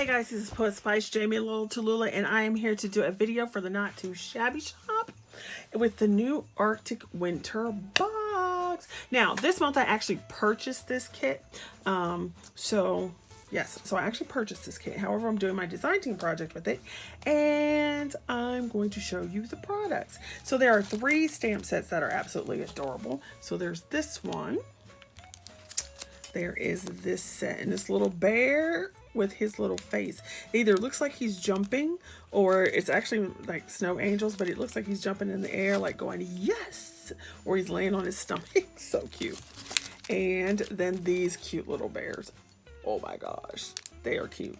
Hey guys, this is Poetspice, Jamie Lil Tallulah, and I am here to do a video for the Not Too Shabby shop with the new Arctic Winter box. Now, this month I actually purchased this kit. So I actually purchased this kit. However, I'm doing my design team project with it, and I'm going to show you the products. So there are 3 stamp sets that are absolutely adorable. So there's this one. There is this set, and this little bear with his little face. It either looks like he's jumping, or it's actually like snow angels, but it looks like he's jumping in the air, like going, yes! Or he's laying on his stomach. So cute. And then these cute little bears. Oh my gosh, they are cute.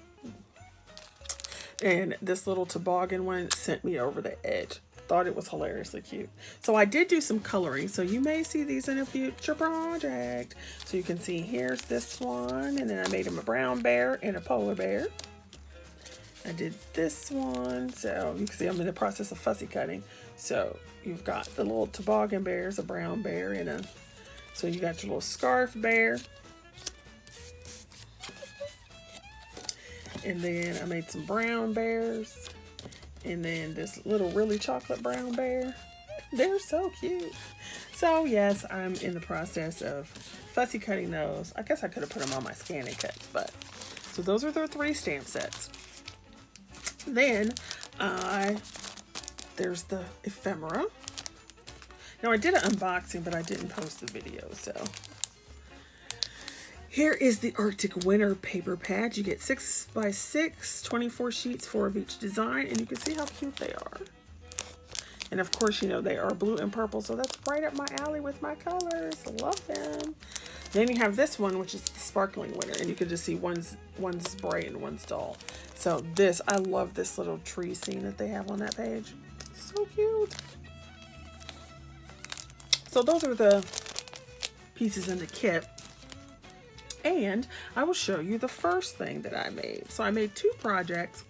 And this little toboggan one sent me over the edge. Thought it was hilariously cute. So I did do some coloring, so you may see these in a future project. So you can see here's this one, and then I made him a brown bear and a polar bear. I did this one, so you can see I'm in the process of fussy cutting. So you've got the little toboggan bears, a brown bear, and a, so you got your little scarf bear. And then I made some brown bears. And then this little really chocolate brown bear. They're so cute. So yes, I'm in the process of fussy cutting those. I guess I could have put them on my scan and cut, but so those are the 3 stamp sets. Then there's the ephemera. Now I did an unboxing, but I didn't post the video, so. Here is the Arctic Winter paper pad. You get 6 by 6, 24 sheets, 4 of each design, and you can see how cute they are. And of course, you know, they are blue and purple, so that's right up my alley with my colors. Love them. Then you have this one, which is the Sparkling Winter, and you can just see one's bright and one's dull. So this, I love this little tree scene that they have on that page. So cute. So those are the pieces in the kit. And I will show you the first thing that I made. So I made 2 projects,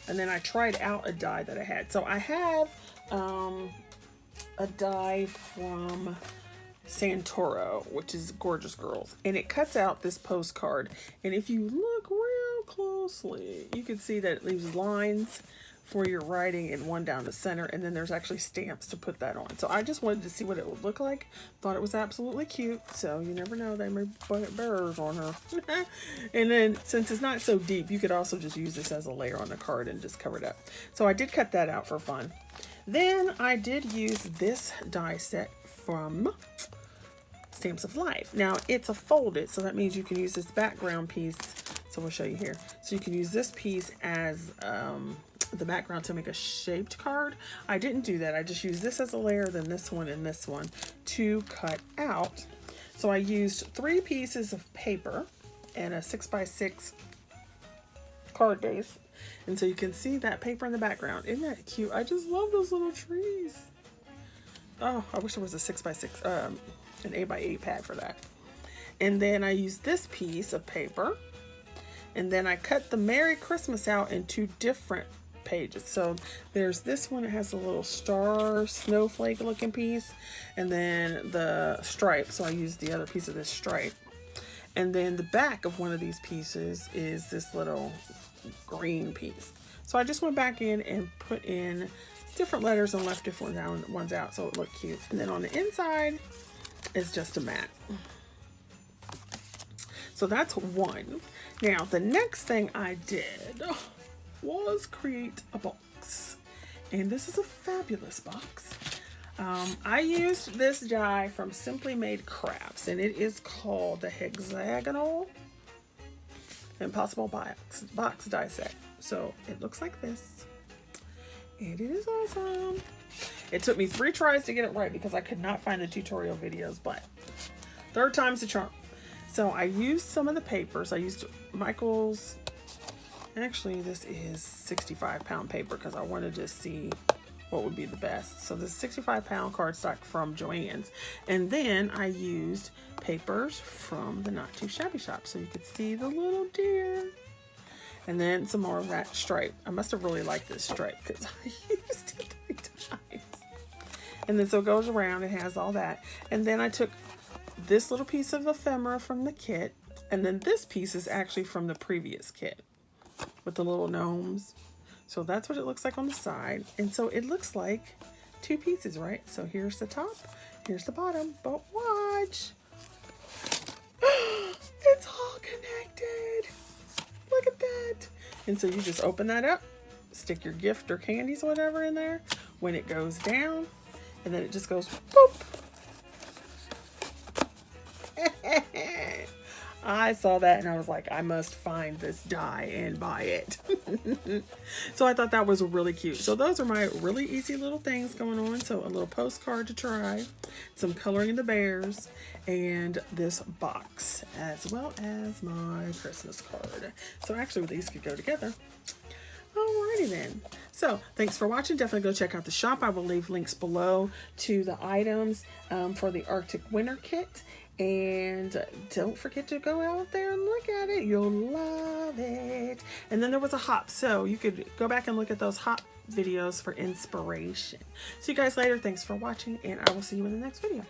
and then I tried out a die that I had. So I have a die from Santoro, which is Gorgeous Girls, and it cuts out this postcard. And if you look real closely, you can see that it leaves lines for your writing and one down the center, and then there's actually stamps to put that on. So I just wanted to see what it would look like. Thought it was absolutely cute. So you never know, they may put bearers on her. And then since it's not so deep, you could also just use this as a layer on the card and just cover it up. So I did cut that out for fun. Then I did use this die set from Stamps of Life. Now it's a folded, so that means you can use this background piece. So we'll show you here. So you can use this piece as the background to make a shaped card. I didn't do that. I just used this as a layer, then this one and this one to cut out. So I used 3 pieces of paper and a 6 by 6 card base. And so you can see that paper in the background. Isn't that cute? I just love those little trees. Oh, I wish there was a 6 by 6, an 8 by 8 pad for that. And then I used this piece of paper, and then I cut the Merry Christmas out in 2 different pages. So there's this one that has a little star snowflake looking piece, and then the stripe. So I used the other piece of this stripe. And then the back of one of these pieces is this little green piece. So I just went back in and put in different letters and left different ones out so it looked cute. And then on the inside is just a mat. So that's one. Now the next thing I did was create a box, and this is a fabulous box. I used this die from Simply Made Crafts, and it is called the Hexagonal Impossible Box Die Set. So it looks like this, and it is awesome. It took me 3 tries to get it right because I could not find the tutorial videos, but 3rd time's the charm. So I used some of the papers. I used Michael's. Actually, this is 65-pound paper because I wanted to see what would be the best. So this 65-pound cardstock from Joann's. And then I used papers from the Not Too Shabby shop so you could see the little deer. And then some more of that stripe. I must have really liked this stripe because I used it 3 times. And then so it goes around, it has all that. And then I took this little piece of ephemera from the kit, And then this piece is actually from the previous kit with the little gnomes. So that's what it looks like on the side. And so it looks like two pieces, right? So here's the top, here's the bottom, but watch. It's all connected. Look at that. And so you just open that up, stick your gift or candies or whatever in there. When it goes down, and then it just goes boop. I saw that and I was like, I must find this die and buy it. So I thought that was really cute. So those are my really easy little things going on. So a little postcard to try, some coloring in the bears, and this box, as well as my Christmas card. So actually these could go together. Alrighty then. So thanks for watching. Definitely go check out the shop. I will leave links below to the items for the Arctic Winter Kit. And don't forget to go out there and look at it. You'll love it. And then there was a hop. So you could go back and look at those hop videos for inspiration. See you guys later. Thanks for watching. And I will see you in the next video.